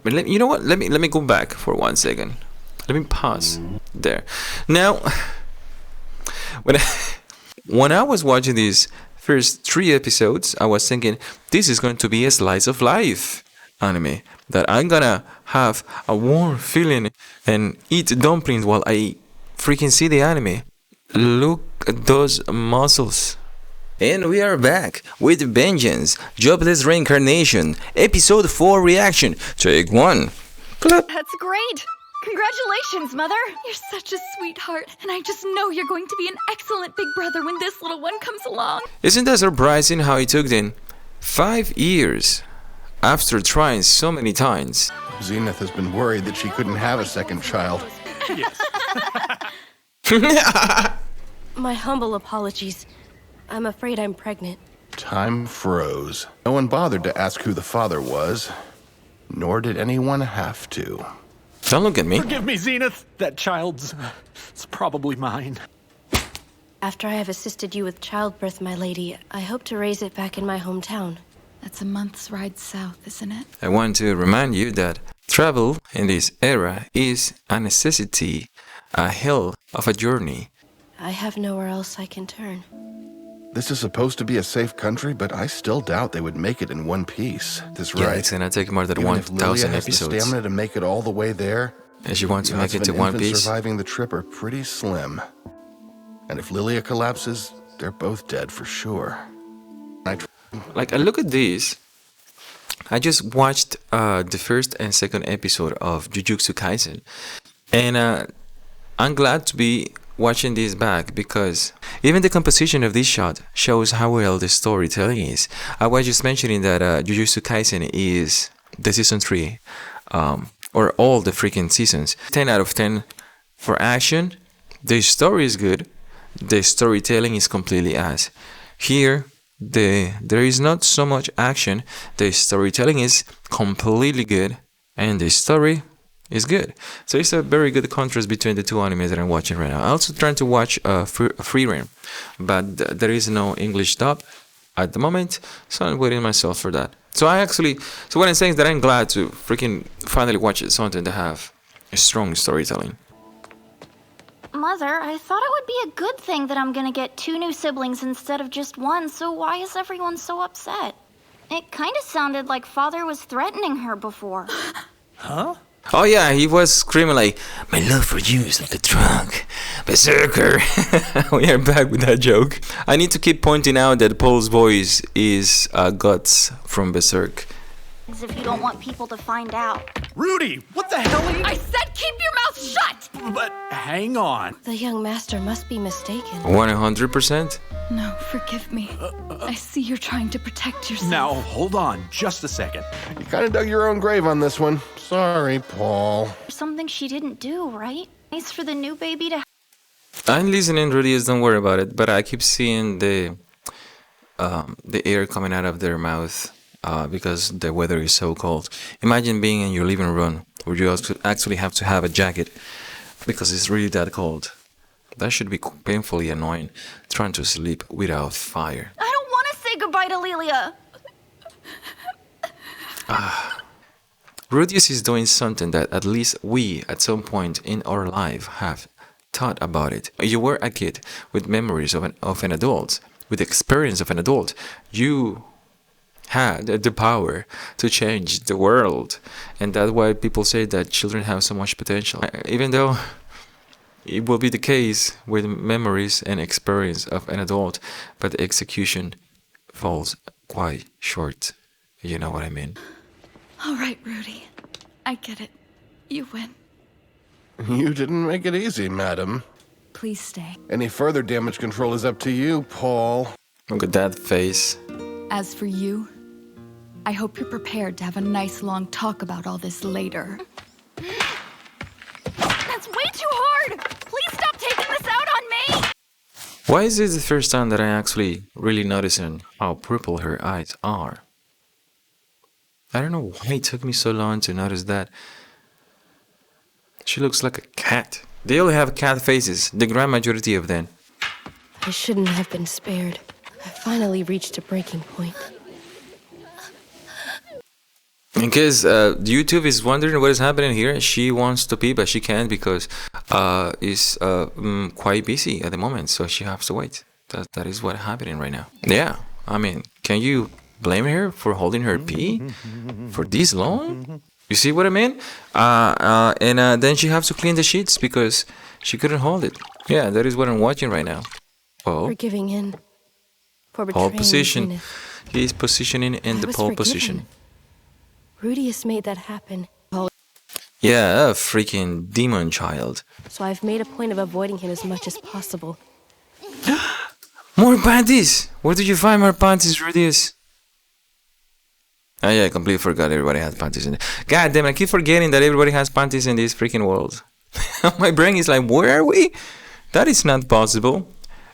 But you know what? Let me go back for 1 second. Let me pause there. Now, when I was watching these first 3 episodes, I was thinking this is going to be a slice of life anime that I'm gonna have a warm feeling and eat dumplings while I freaking see the anime. Look at those muscles. And we are back with Vengeance, Jobless Reincarnation, Episode 4 reaction. Take 1. Clap. That's great! Congratulations, Mother! You're such a sweetheart, and I just know you're going to be an excellent big brother when this little one comes along. Isn't that surprising how it took them 5 years after trying so many times? Zenith has been worried that she couldn't have a second child. My humble apologies. I'm afraid I'm pregnant. Time froze. No one bothered to ask who the father was, nor did anyone have to. Don't look at me. Forgive me, Zenith. That child's it's probably mine. After I have assisted you with childbirth, my lady, I hope to raise it back in my hometown. That's a month's ride south, isn't it? I want to remind you that travel in this era is a necessity, a hell of a journey. I have nowhere else I can turn. This is supposed to be a safe country, but I still doubt they would make it in one piece. This Yeah, right. it's gonna take more than Even if Lilia 1,000 has the episodes. stamina to make it all the way there, And she wants to the make it odds to of an One infant Piece. surviving the trip are pretty slim. And if Lilia collapses, they're both dead for sure. Like, I look at this. I just watched the first and second episode of Jujutsu Kaisen. And I'm glad to be watching this back because even the composition of this shot shows how well the storytelling is. I was just mentioning that Jujutsu Kaisen is the season 3, or all the freaking seasons. 10 out of 10 for action. The story is good. The storytelling is completely ass. Here, there is not so much action. The storytelling is completely good, and the story is good. So it's a very good contrast between the 2 animes that I'm watching right now. I'm also trying to watch Free Reign, but there is no English dub at the moment, so I'm waiting myself for that. So what I'm saying is that I'm glad to freaking finally watch something that have a strong storytelling. Mother, I thought it would be a good thing that I'm gonna get 2 new siblings instead of just 1, so why is everyone so upset? It kinda sounded like Father was threatening her before. Huh? Oh yeah, he was screaming like, "My love for you is like a drug, berserker." We are back with that joke. I need to keep pointing out that Paul's voice is Guts from Berserk. If you don't want people to find out. Rudy, what the hell are you... I said keep your mouth shut! But hang on. The young master must be mistaken. 100%? No, forgive me. I see you're trying to protect yourself. Now, hold on just a second. You kind of dug your own grave on this one. Sorry, Paul. Something she didn't do, right? Nice for the new baby to... I'm listening, Rudy, don't worry about it, but I keep seeing the air coming out of their mouth. Because the weather is so cold. Imagine being in your living room where you actually have to have a jacket because it's really that cold. That should be painfully annoying, trying to sleep without fire. I don't want to say goodbye to Lilia. Rudius is doing something that at least we, at some point in our life, have thought about it. You were a kid with memories of an adult, with experience of an adult. You had the power to change the world, and that's why people say that children have so much potential, even though it will be the case with memories and experience of an adult, but the execution falls quite short. You know what I mean? All right, Rudy. I get it. You win. You didn't make it easy, madam. Please stay. Any further damage control is up to you, Paul. Look at that face. As for you, I hope you're prepared to have a nice long talk about all this later. That's way too hard! Please stop taking this out on me! Why is this the first time that I actually really noticing how purple her eyes are? I don't know why it took me so long to notice that. She looks like a cat. They all have cat faces, the grand majority of them. I shouldn't have been spared. I finally reached a breaking point. In case YouTube is wondering what is happening here, she wants to pee, but she can't because is quite busy at the moment, so she has to wait. That is what's happening right now. Yeah, I mean, can you blame her for holding her pee for this long? You see what I mean? And then she has to clean the sheets because she couldn't hold it. Yeah, that is what I'm watching right now. Oh, For giving in. For pole betraying position. Zenith. He's positioning in I the was pole forgiven. position. Rudius made that happen. Yeah, a freaking demon child. So I've made a point of avoiding him as much as possible. More panties! Where did you find more panties, Rudius? Oh yeah, I completely forgot everybody has panties in it. God damn, I keep forgetting that everybody has panties in this freaking world. My brain is like, where are we? That is not possible.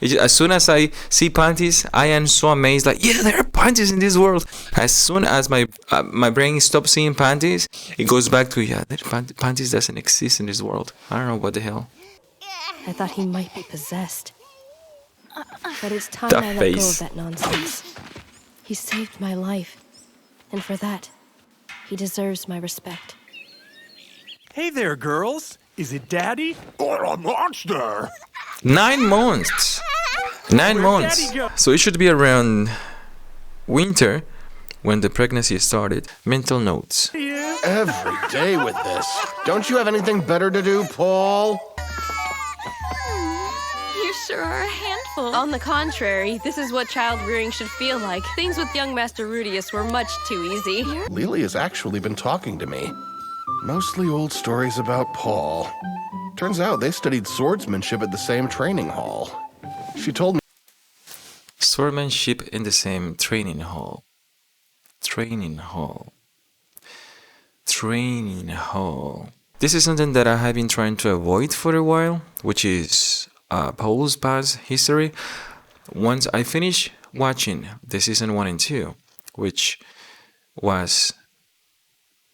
As soon as I see panties, I am so amazed. Like, yeah, there are panties in this world. As soon as my brain stops seeing panties, it goes back to panties doesn't exist in this world. I don't know what the hell. I thought he might be possessed. But it's time The I let go of face. that nonsense. He saved my life. And for that, he deserves my respect. Hey there, girls. Is it Daddy? Or a monster! 9 months. 9 Where'd months. Daddy go? So it should be around winter when the pregnancy started. Mental notes. Every day with this. Don't you have anything better to do, Paul? You sure are a handful. On the contrary, this is what child rearing should feel like. Things with young Master Rudius were much too easy. Lily has actually been talking to me. Mostly old stories about Paul. Turns out they studied swordsmanship at the same training hall. She told me Swordmanship in the same training hall. Training hall. Training hall. This is something that I have been trying to avoid for a while, which is Paul's past history. Once I finish watching the season 1 and 2, which was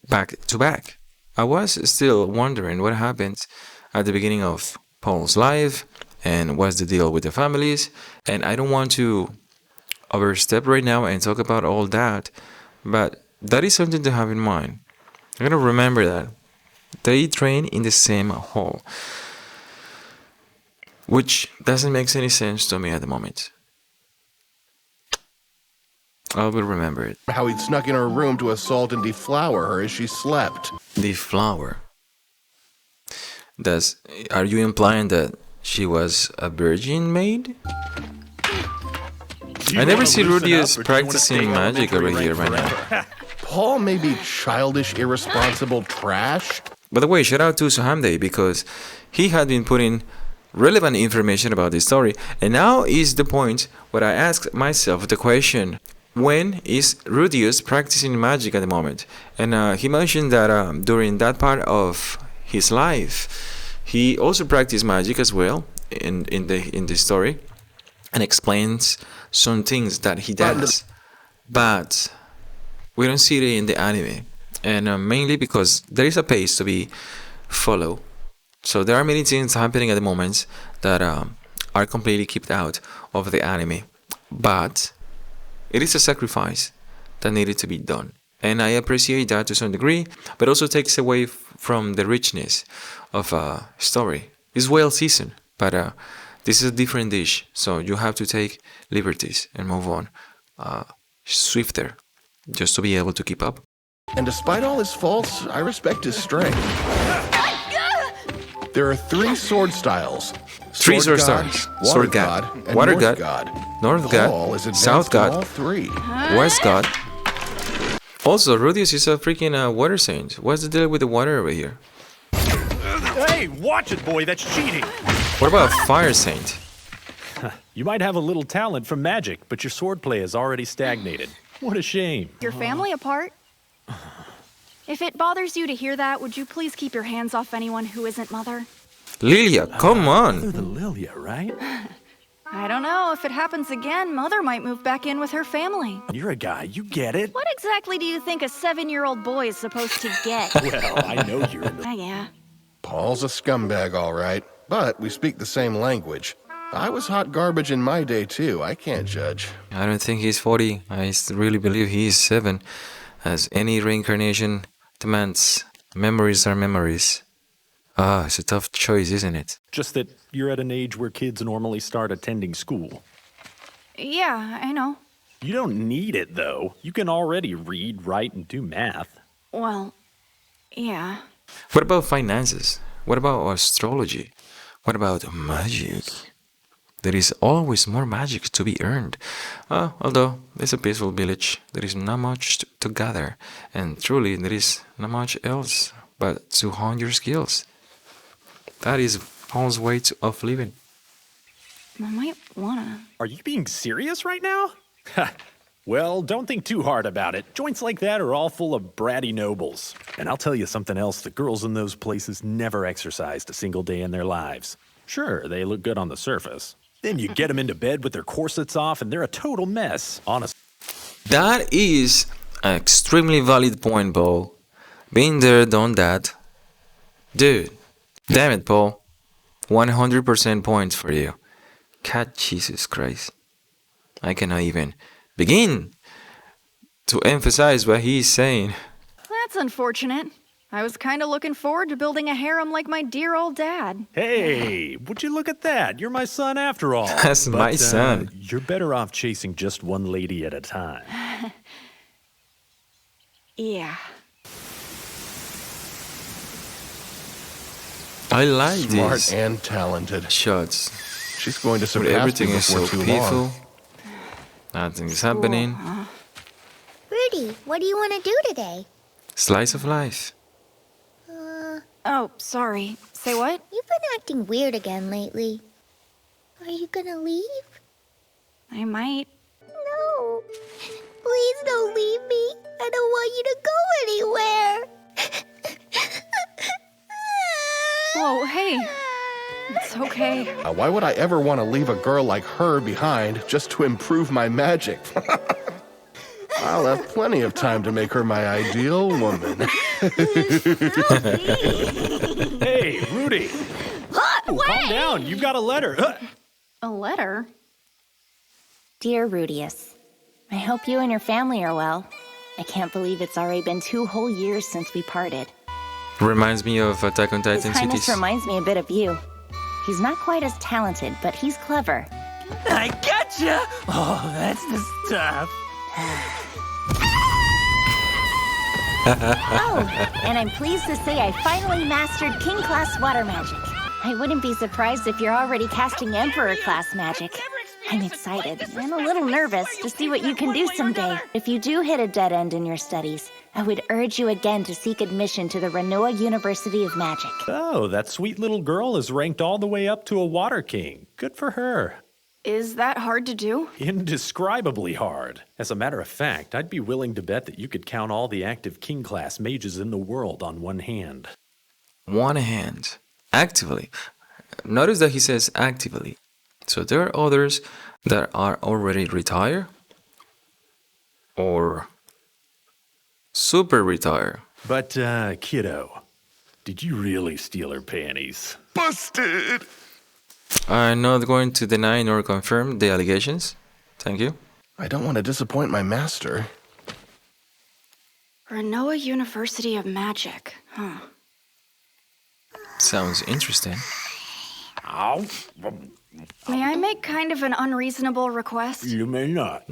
back to back, I was still wondering what happened at the beginning of Paul's life and what's the deal with the families. And I don't want to overstep right now and talk about all that, but that is something to have in mind. I'm gonna remember that they train in the same hall, which doesn't make any sense to me at the moment. I will remember it. how he'd snuck in her room to assault and deflower her as she slept. The flower. Are you implying that she was a virgin maid? I never see Rudius practicing magic over here right now. Paul may be childish, irresponsible trash. By the way, shout out to Suhamde because he had been putting relevant information about this story, and now is the point where I ask myself the question: when is Rudius practicing magic at the moment? And he mentioned that during that part of his life, he also practiced magic as well in the story, and explains some things that he does, but we don't see it in the anime, and mainly because there is a pace to be followed. So there are many things happening at the moment that are completely kept out of the anime, but it is a sacrifice that needed to be done, and I appreciate that to some degree, but also takes away from the richness of a story. It's well seasoned, but this is a different dish, so you have to take liberties and move on swifter just to be able to keep up. And despite all his faults, I respect his strength. There are 3 sword styles. 3 sword God, styles. Water Sword God, God, and Water North God, North God, Paul is advanced South in all God, 3. West God. Also, Rudius is a freaking water saint. What's the deal with the water over here? Hey, watch it, boy. That's cheating. What about a fire saint? You might have a little talent from magic, but your swordplay is already stagnated. What a shame. Your family apart? If it bothers you to hear that, would you please keep your hands off anyone who isn't Mother? Lilia, come Other on. than Lilia, right? I don't know. If it happens again, Mother might move back in with her family. You're a guy. You get it. What exactly do you think a 7-year-old boy is supposed to get? Well, I know you're in the... Yeah. Paul's a scumbag, all right, but we speak the same language. I was hot garbage in my day, too. I can't judge. I don't think he's 40. I really believe he is 7. as any reincarnation demands. Memories are memories. Ah, it's a tough choice, isn't it? Just that you're at an age where kids normally start attending school. Yeah, I know. You don't need it, though. You can already read, write, and do math. Well, yeah. What about finances? What about astrology? What about magic? There is always more magic to be earned. Although it's a peaceful village, there is not much to gather, and truly there is not much else but to hone your skills. That is Paul's way of living. I might wanna. Are you being serious right now? Well, don't think too hard about it. Joints like that are all full of bratty nobles. And I'll tell you something else, the girls in those places never exercised a single day in their lives. Sure, they look good on the surface. Then you get them into bed with their corsets off and they're a total mess, honestly. That is an extremely valid point, Paul. Been there, done that. Dude, damn it, Paul. 100% points for you. God, Jesus Christ. I cannot even begin to emphasize what he's saying. That's unfortunate. I was kind of looking forward to building a harem like my dear old dad. Hey, would you look at that? You're my son after all. That's my son. You're better off chasing just one lady at a time. Yeah. I like Smart these and talented. shots. She's going to Where surpass everything me is before so too peaceful. long. Nothing's happening. Rudy, what do you want to do today? Slice of life. Oh, sorry. Say what? You've been acting weird again lately. Are you gonna leave? I might. No. Please don't leave me. I don't want you to go anywhere. Whoa, hey. It's okay. Why would I ever want to leave a girl like her behind just to improve my magic? I'll have plenty of time to make her my ideal woman. Hey, Rudy! Calm down, you've got a letter. A letter? Dear Rudius, I hope you and your family are well. I can't believe it's already been 2 whole years since we parted. Reminds me of Attack on His Titan Highness cities. reminds me a bit of you. He's not quite as talented, but he's clever. I gotcha! Oh, that's the stuff. Oh, and I'm pleased to say I finally mastered King Class Water Magic. I wouldn't be surprised if you're already casting Emperor Class Magic. I'm excited and a little nervous to see what you can do someday. If you do hit a dead end in your studies, I would urge you again to seek admission to the Renoa University of Magic. Oh, that sweet little girl is ranked all the way up to a Water King. Good for her. Is that hard to do? Indescribably hard. As a matter of fact, I'd be willing to bet that you could count all the active King Class mages in the world on one hand. One hand. Actively. Notice that he says actively. So there are others that are already retired or super retired. But, kiddo, did you really steal her panties? Busted! I'm not going to deny nor confirm the allegations. Thank you. I don't want to disappoint my master. Renoa University of Magic, huh? Sounds interesting. Ow. May I make kind of an unreasonable request? You may not.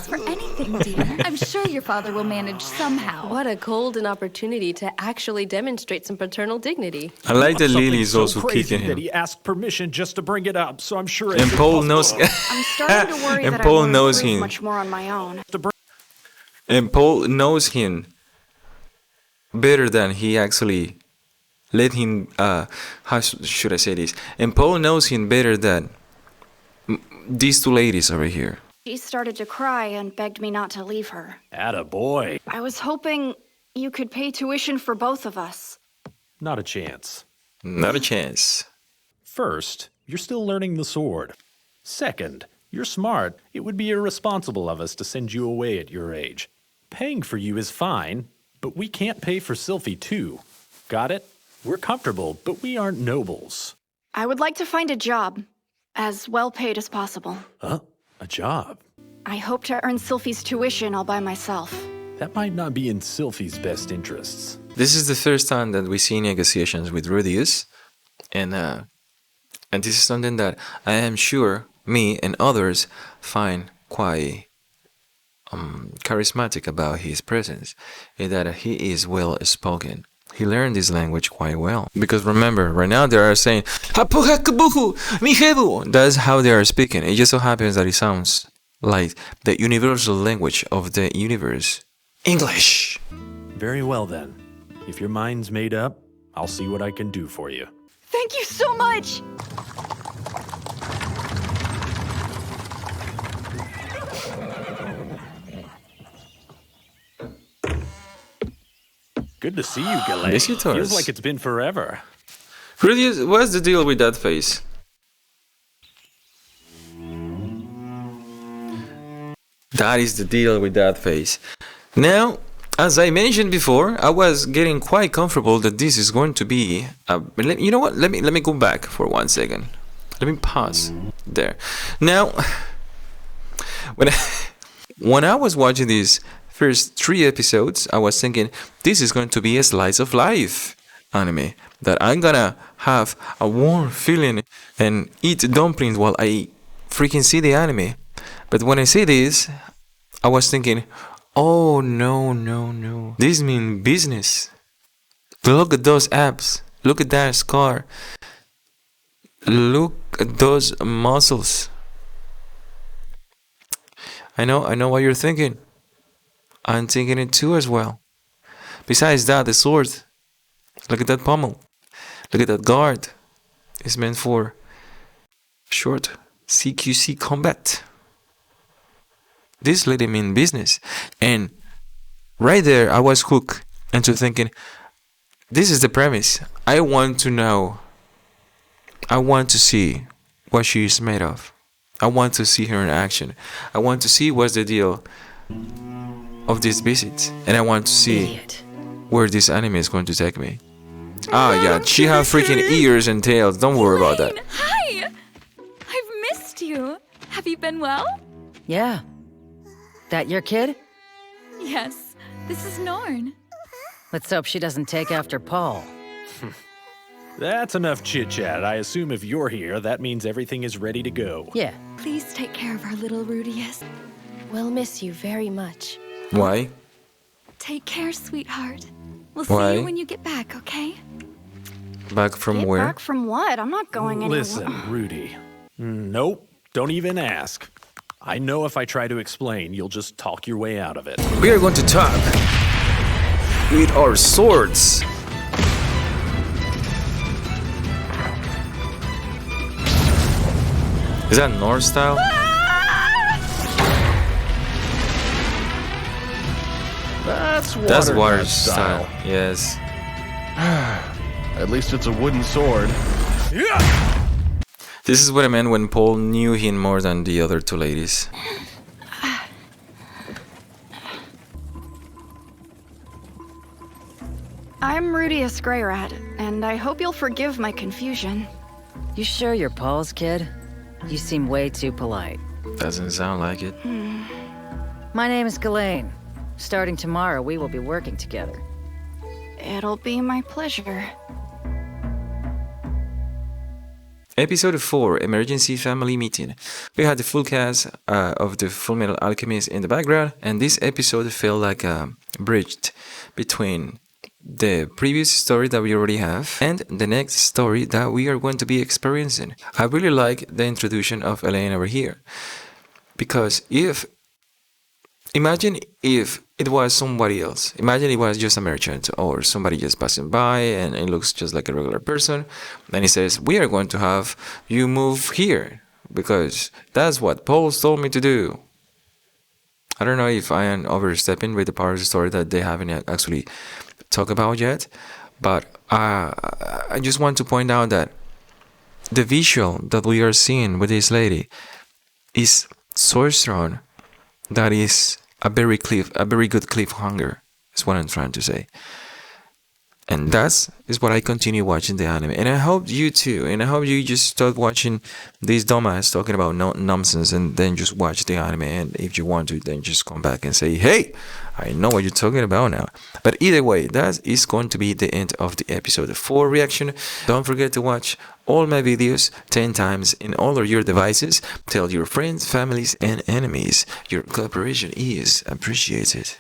For anything, dear. I'm sure your father will manage somehow. What a golden opportunity to actually demonstrate some paternal dignity. I like that Something Lily is so also crazy kicking that him. he asked permission just to bring it up, so I'm sure it's And Paul knows. I'm starting to worry And that Paul I won't knows improve him. much more on my own. And Paul knows him better than he actually let him. How should I say this? And Paul knows him better than these two ladies over here. She started to cry and begged me not to leave her. Attaboy. I was hoping you could pay tuition for both of us. Not a chance. Not a chance. First, you're still learning the sword. Second, you're smart. It would be irresponsible of us to send you away at your age. Paying for you is fine, but we can't pay for Sylphie too. Got it? We're comfortable, but we aren't nobles. I would like to find a job, as well paid as possible. Huh? A job? I hope to earn Sylphie's tuition all by myself. That might not be in Sylphie's best interests. This is the first time that we see negotiations with Rudius, and this is something that I am sure me and others find quite charismatic about his presence, is that he is well spoken. He learned this language quite well. Because remember, right now they are saying "Hapuhakabuhu, mihebu." That's how they are speaking. It just so happens that it sounds like the universal language of the universe, English. Very well then. If your mind's made up, I'll see what I can do for you. Thank you so much! Good to see you, Galen. Yes, it does. Feels like it's been forever. Rudius, what's the deal with that face? That is the deal with that face. Now, as I mentioned before, I was getting quite comfortable that this is going to be. You know what? Let me go back for 1 second. Let me pause there. Now, when I was watching these first 3 episodes, I was thinking this is going to be a slice of life anime that I'm gonna have a warm feeling and eat dumplings while I freaking see the anime. But when I see this, I was thinking, oh no. This means business. Look at those abs. Look at that scar. Look at those muscles. I know what you're thinking. I'm thinking it too as well. Besides that, the sword. Look at that pommel. Look at that guard. It's meant for short CQC combat. This lady mean business. And right there, I was hooked into thinking, this is the premise. I want to know. I want to see what she is made of. I want to see her in action. I want to see what's the deal of this visit. And I want to see where this anime is going to take me. Ah, yeah, she have freaking ears and tails. Don't worry about that. Hi! I've missed you. Have you been well? Yeah. That your kid? Yes, this is Norn. Let's hope she doesn't take after Paul. That's enough chit-chat. I assume if you're here, that means everything is ready to go. Yeah. Please take care of our little Rudius. We'll miss you very much. Why? Take care, sweetheart. We'll Why? see you when you get back, okay? Back from Get where? back from what? I'm not going anywhere. Listen, Rudy. Nope, don't even ask. I know if I try to explain, you'll just talk your way out of it. We are going to talk with our swords. Is that North style? That's Water God style. Yes. At least it's a wooden sword. This is what I meant when Paul knew him more than the other 2 ladies. I'm Rudius Greyrat, and I hope you'll forgive my confusion. You sure you're Paul's kid? You seem way too polite. Doesn't sound like it. My name is Ghislaine. Starting tomorrow, we will be working together. It'll be my pleasure. Episode 4, Emergency Family Meeting. We had the full cast of the Fullmetal Alchemist in the background, and this episode felt like a bridge between the previous story that we already have and the next story that we are going to be experiencing. I really like the introduction of Elaine over here, because imagine if it was somebody else. Imagine it was just a merchant or somebody just passing by and it looks just like a regular person. And he says, we are going to have you move here because that's what Paul told me to do. I don't know if I am overstepping with the part of the story that they haven't actually talked about yet. But I just want to point out that the visual that we are seeing with this lady is so strong. That is a very good cliffhanger, is what I'm trying to say. And that's is what I continue watching the anime. And I hope you too. And I hope you just start watching these dumbass talking about nonsense and then just watch the anime. And if you want to, then just come back and say, hey, I know what you're talking about now. But either way, that is going to be the end of the episode 4 reaction. Don't forget to watch all my videos 10 times in all of your devices. Tell your friends, families, and enemies. Your cooperation is appreciated.